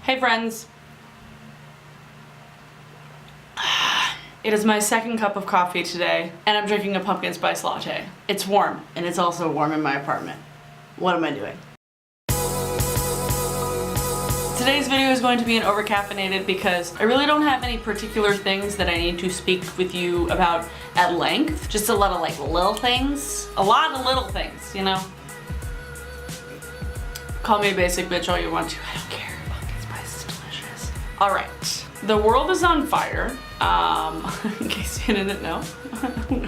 Hey friends. It is my second cup of coffee today, and I'm drinking a pumpkin spice latte. It's warm, and it's also warm in my apartment. What am I doing? Today's video is going to be an overcaffeinated because I really don't have any particular things that I need to speak with you about at length. Just a lot of like little things. A lot of little things, you know? Call me a basic bitch all you want to. I don't care. Pumpkin spice is delicious. Alright. The world is on fire. In case you didn't know,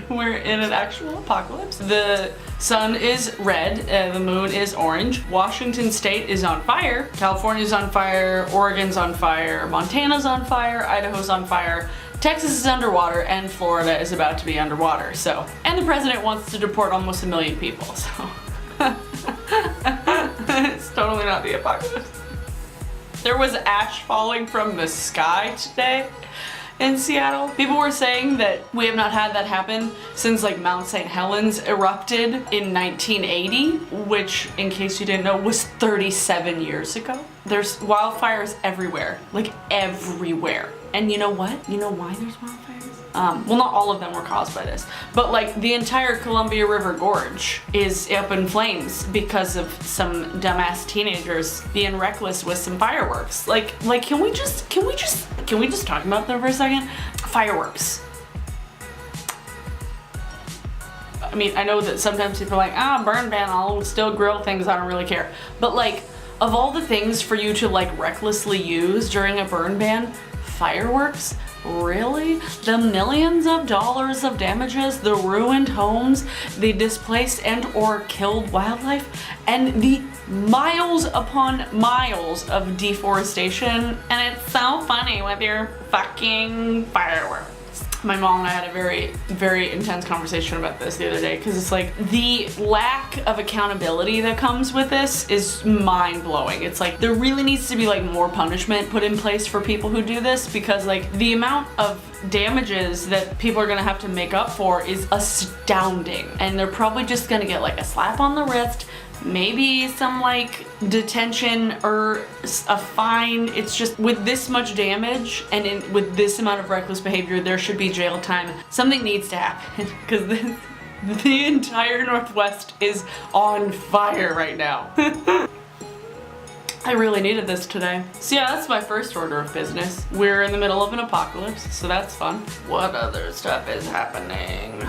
we're in an actual apocalypse. The sun is red, the moon is orange, Washington State is on fire, California's on fire, Oregon's on fire, Montana's on fire, Idaho's on fire, Texas is underwater, and Florida is about to be underwater, so. And the president wants to deport almost 1 million people, so. It's totally not the apocalypse. There was ash falling from the sky today in Seattle. People were saying that we have not had that happen since like Mount St. Helens erupted in 1980, which, in case you didn't know, was 37 years ago. There's wildfires everywhere, like everywhere. And you know what? You know why there's wildfires? Well, not all of them were caused by this, but like the entire Columbia River Gorge is up in flames because of some dumbass teenagers being reckless with some fireworks. Like can we just talk about them for a second? Fireworks. I mean, I know that sometimes people are like, burn ban, I'll still grill things, I don't really care. But like, of all the things for you to like recklessly use during a burn ban, fireworks? Really? The millions of dollars of damages, the ruined homes, the displaced and or killed wildlife, and the miles upon miles of deforestation, and it's so funny with your fucking fireworks. My mom and I had a very, very intense conversation about this the other day because it's like the lack of accountability that comes with this is mind-blowing. It's like there really needs to be like more punishment put in place for people who do this because like the amount of damages that people are gonna have to make up for is astounding, and they're probably just gonna get like a slap on the wrist, maybe some like detention or a fine. It's just with this much damage and with this amount of reckless behavior, there should be jail time. Something needs to happen because the entire Northwest is on fire right now. I really needed this today. So yeah, that's my first order of business. We're in the middle of an apocalypse, so that's fun. What other stuff is happening?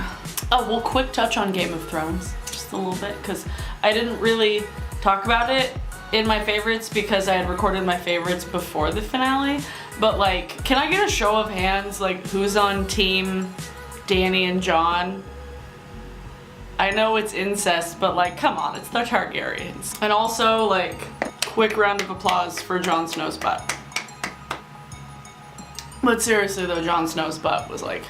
Oh, well, quick touch on Game of Thrones. Just a little bit, because I didn't really talk about it in my favorites because I had recorded my favorites before the finale. But like, can I get a show of hands, like who's on team Dany and Jon? I know it's incest, but like, come on, it's the Targaryens. And also like, quick round of applause for Jon Snow's butt. But seriously though, Jon Snow's butt was like,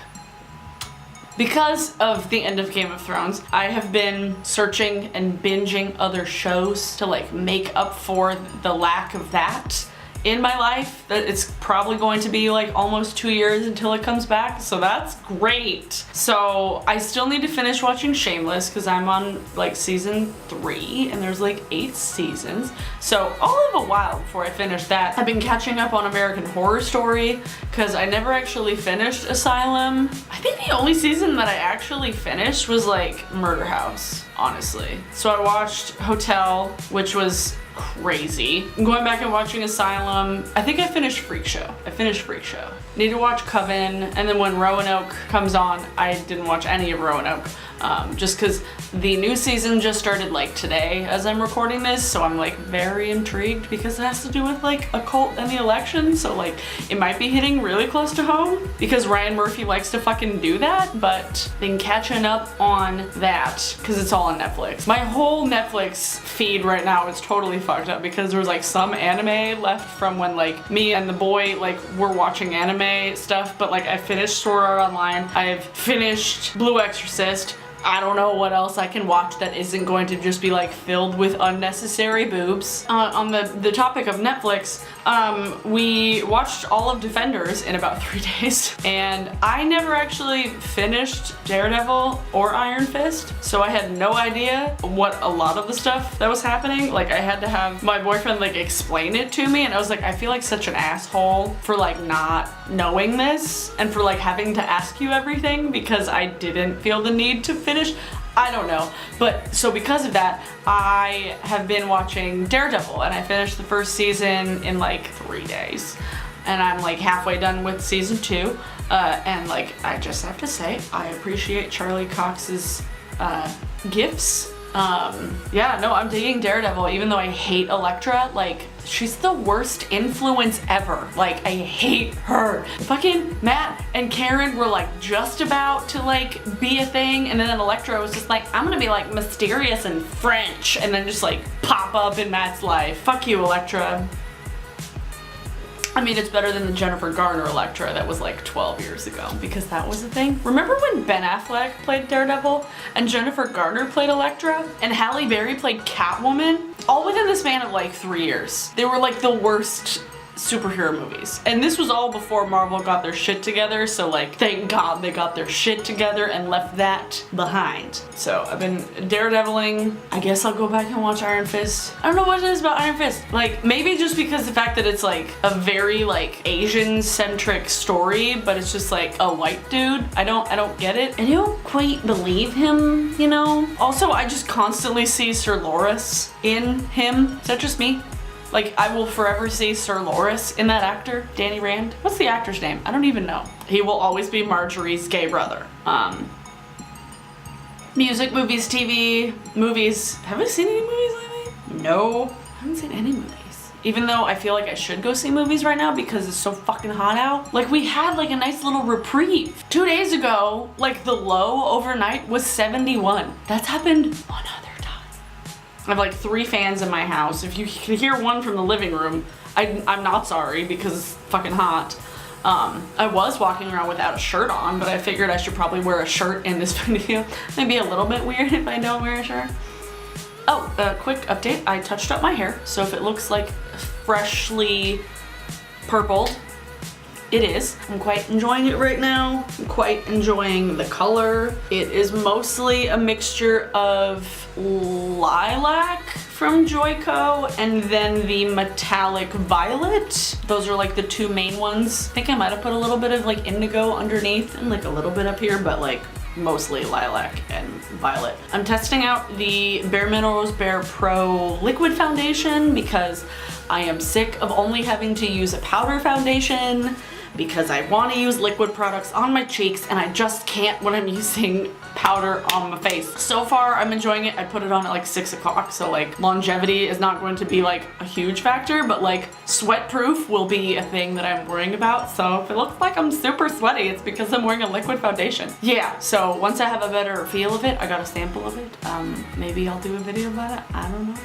because of the end of Game of Thrones, I have been searching and binging other shows to like make up for the lack of that in my life. That it's probably going to be like almost 2 years until it comes back, so that's great. So I still need to finish watching Shameless because I'm on like season 3 and there's like 8 seasons, so I'll have a while before I finish that. I've been catching up on American Horror Story because I never actually finished Asylum. I think the only season that I actually finished was like Murder House, honestly. So I watched Hotel, which was crazy. I'm going back and watching Asylum. I think I finished Freak Show. Need to watch Coven, and then when Roanoke comes on, I didn't watch any of Roanoke. Just because the new season just started like today as I'm recording this, so I'm like very intrigued because it has to do with like a cult and the election, so like it might be hitting really close to home because Ryan Murphy likes to fucking do that. But been catching up on that because it's all on Netflix. My whole Netflix feed right now is totally fucked up because there was like some anime left from when like me and the boy like were watching anime stuff, but like I finished Sword Art Online, I've finished Blue Exorcist. I don't know what else I can watch that isn't going to just be like filled with unnecessary boobs. On the topic of Netflix, We watched all of Defenders in about 3 days, and I never actually finished Daredevil or Iron Fist, so I had no idea what a lot of the stuff that was happening. Like, I had to have my boyfriend like explain it to me, and I was like, I feel like such an asshole for like not knowing this and for like having to ask you everything because I didn't feel the need to finish. I don't know, but so because of that, I have been watching Daredevil, and I finished the first season in like 3 days, and I'm like halfway done with season 2, and like I just have to say I appreciate Charlie Cox's gifts. Yeah, no, I'm digging Daredevil, even though I hate Elektra. Like, she's the worst influence ever. Like, I hate her. Fucking Matt and Karen were like just about to like be a thing, and then Elektra was just like, I'm gonna be like mysterious and French, and then just like pop up in Matt's life. Fuck you, Elektra. I mean, it's better than the Jennifer Garner Elektra that was like 12 years ago, because that was the thing. Remember when Ben Affleck played Daredevil and Jennifer Garner played Elektra and Halle Berry played Catwoman? All within the span of like 3 years. They were like the worst superhero movies. And this was all before Marvel got their shit together, so like thank God they got their shit together and left that behind. So I've been Daredeviling. I guess I'll go back and watch Iron Fist. I don't know what it is about Iron Fist. Like, maybe just because the fact that it's like a very like Asian centric story, but it's just like a white dude. I don't get it. I don't quite believe him, you know? Also, I just constantly see Sir Loris in him. Is that just me? Like, I will forever see Sir Loris in that actor, Danny Rand. What's the actor's name? I don't even know. He will always be Marjorie's gay brother. Music, movies, TV, movies. Have I seen any movies lately? No, I haven't seen any movies. Even though I feel like I should go see movies right now because it's so fucking hot out. Like, we had like a nice little reprieve. 2 days ago, like the low overnight was 71. That's happened on other. I have like 3 fans in my house. If you can hear one from the living room, I'm not sorry because it's fucking hot. I was walking around without a shirt on, but I figured I should probably wear a shirt in this video. Maybe a little bit weird if I don't wear a shirt. Oh, a quick update. I touched up my hair, so if it looks like freshly purpled, it is. I'm quite enjoying it right now. I'm quite enjoying the color. It is mostly a mixture of lilac from Joico and then the metallic violet. Those are like the 2 main ones. I think I might have put a little bit of like indigo underneath and like a little bit up here, but like mostly lilac and violet. I'm testing out the Bare Minerals Bare Pro Liquid Foundation because I am sick of only having to use a powder foundation, because I want to use liquid products on my cheeks and I just can't when I'm using powder on my face. So far I'm enjoying it. I put it on at like 6 o'clock, so like longevity is not going to be like a huge factor, but like sweat proof will be a thing that I'm worrying about. So if it looks like I'm super sweaty, it's because I'm wearing a liquid foundation. Yeah, so once I have a better feel of it, I got a sample of it. Maybe I'll do a video about it. I don't know.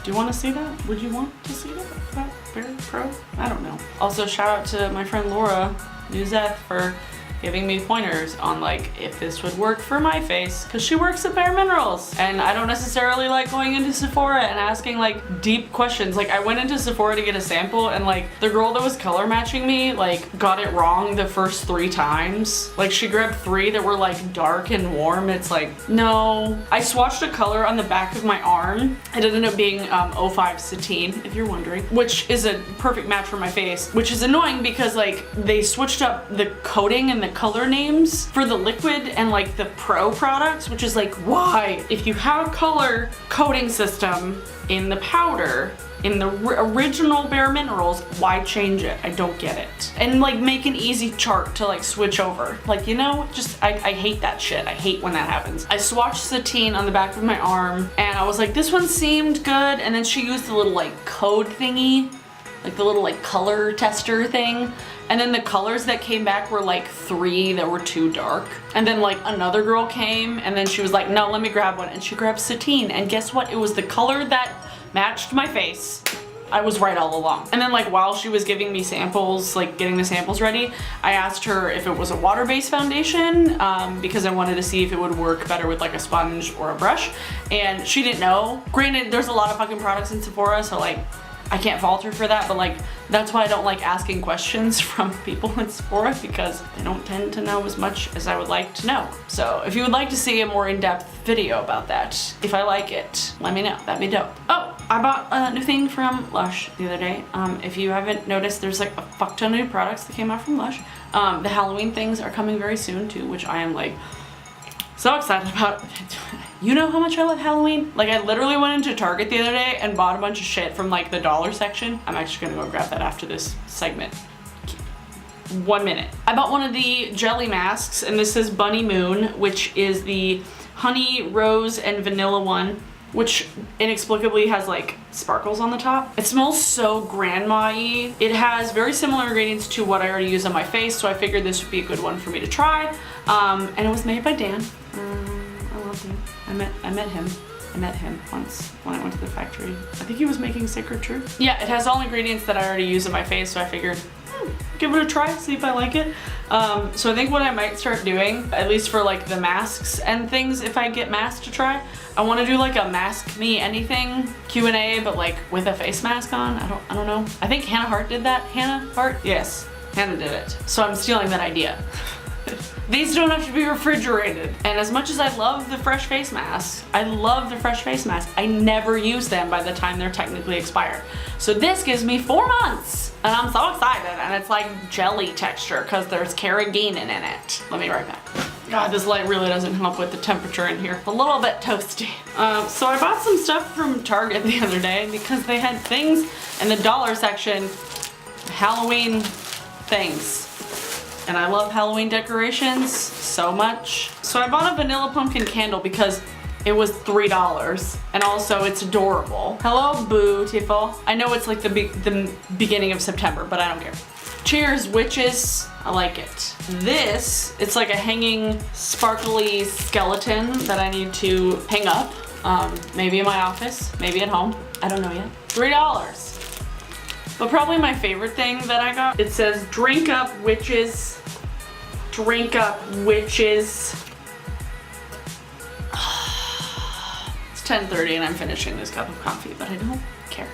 Do you want to see that? Would you want to see that? Bare Pro? I don't know. Also, shout out to my friend Laura Nuzeth for giving me pointers on like if this would work for my face, because she works at Bare Minerals and I don't necessarily like going into Sephora and asking like deep questions. Like, I went into Sephora to get a sample and like the girl that was color matching me like got it wrong the first 3 times. Like, she grabbed 3 that were like dark and warm. It's like, no. I swatched a color on the back of my arm. It ended up being 05 Satine, if you're wondering, which is a perfect match for my face, which is annoying because like they switched up the coating and the color names for the liquid and like the pro products, which is like, why? If you have a color coding system in the powder, in the original Bare Minerals, why change it? I don't get it. And like make an easy chart to like switch over. Like, you know, just, I hate that shit. I hate when that happens. I swatched Satine on the back of my arm and I was like, this one seemed good. And then she used the little like code thingy, like the little like color tester thing. And then the colors that came back were like 3 that were too dark. And then like another girl came and then she was like, no, let me grab one. And she grabbed Satine. And guess what? It was the color that matched my face. I was right all along. And then like while she was giving me samples, like getting the samples ready, I asked her if it was a water-based foundation because I wanted to see if it would work better with like a sponge or a brush. And she didn't know. Granted, there's a lot of fucking products in Sephora, so like, I can't fault her for that, but like, that's why I don't like asking questions from people in Sephora, because they don't tend to know as much as I would like to know. So if you would like to see a more in-depth video about that, if I like it, let me know. That'd be dope. Oh, I bought a new thing from Lush the other day. If you haven't noticed, there's like a fuck ton of new products that came out from Lush. The Halloween things are coming very soon too, which I am like so excited about. You know how much I love Halloween? Like, I literally went into Target the other day and bought a bunch of shit from like the dollar section. I'm actually gonna go grab that after this segment. 1 minute. I bought one of the jelly masks, and this is Bunny Moon, which is the honey, rose, and vanilla one, which inexplicably has like sparkles on the top. It smells so grandma-y. It has very similar ingredients to what I already use on my face, so I figured this would be a good one for me to try. And it was made by Dan. I love Dan. I met him once when I went to the factory. I think he was making Sacred Truth. Yeah, it has all ingredients that I already use on my face, so I figured, give it a try, see if I like it. So I think what I might start doing, at least for like the masks and things, if I get masks to try, I want to do like a Mask Me Anything Q&A, but like with a face mask on. I don't know. I think Hannah Hart did that. Hannah Hart? Yes, Hannah did it. So I'm stealing that idea. These don't have to be refrigerated. And as much as I love the fresh face masks, I never use them by the time they're technically expired. So this gives me 4 months, and I'm so excited, and it's like jelly texture because there's carrageenan in it. Let me be right back. God, this light really doesn't help with the temperature in here. It's a little bit toasty. So I bought some stuff from Target the other day because they had things in the dollar section, Halloween things. And I love Halloween decorations so much. So I bought a vanilla pumpkin candle because it was $3, and also it's adorable. Hello, beautiful. I know it's like the beginning of September, but I don't care. Cheers, witches. I like it. This, it's like a hanging sparkly skeleton that I need to hang up. Maybe in my office, maybe at home. I don't know yet. $3. But probably my favorite thing that I got, it says, drink up witches, drink up witches. It's 10:30 and I'm finishing this cup of coffee, but I don't care.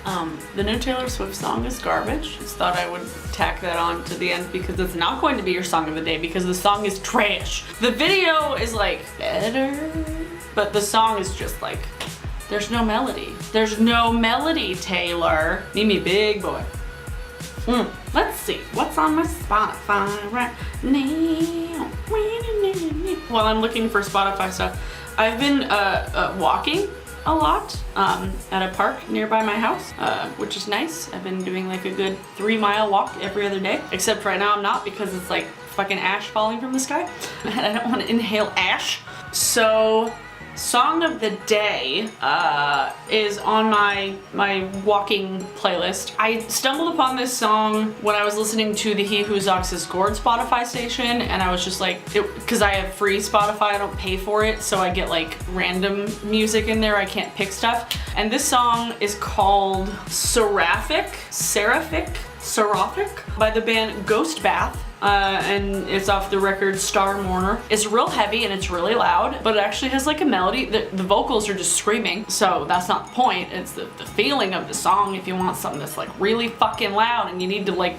The new Taylor Swift song is garbage. Just thought I would tack that on to the end because it's not going to be your song of the day because the song is trash. The video is like better, but the song is just like, there's no melody. There's no melody, Taylor. Need me big boy. Let's see, what's on my Spotify right now? While I'm looking for Spotify stuff, I've been walking a lot at a park nearby my house, which is nice. I've been doing like a good 3-mile walk every other day, except right now I'm not because it's like fucking ash falling from the sky and I don't want to inhale ash. So song of the day is on my walking playlist. I stumbled upon this song when I was listening to the He Who Zocks Is Gourd Spotify station, and I was just like, because I have free Spotify, I don't pay for it, so I get like random music in there, I can't pick stuff. And this song is called Seraphic by the band Ghost Bath. And it's off the record Star Mourner. It's real heavy and it's really loud, but it actually has like a melody. The vocals are just screaming, so that's not the point. It's the feeling of the song. If you want something that's like really fucking loud and you need to like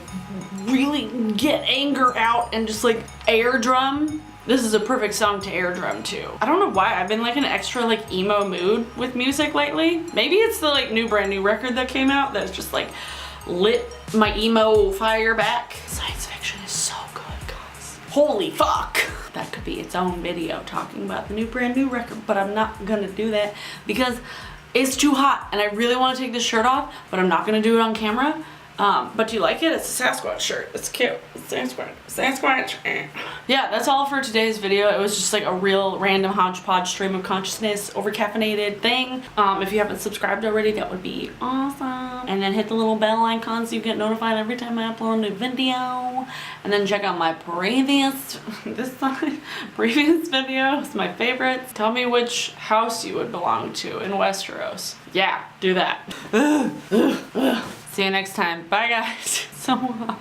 really get anger out and just like air drum, this is a perfect song to air drum to. I don't know why, I've been like in an extra like emo mood with music lately. Maybe it's the like brand new record that came out that's just like lit my emo fire back. Science fiction is so good, guys. Holy fuck! That could be its own video talking about the brand new record, but I'm not gonna do that because it's too hot and I really want to take this shirt off, but I'm not gonna do it on camera. But do you like it? It's a Sasquatch shirt. It's cute. It's Sasquatch. Yeah, that's all for today's video. It was just like a real random hodgepodge stream of consciousness, overcaffeinated thing. If you haven't subscribed already, that would be awesome. And then hit the little bell icon so you get notified every time I upload a new video. And then check out my previous videos, my favorites. Tell me which house you would belong to in Westeros. Yeah, do that. See you next time. Bye, guys. So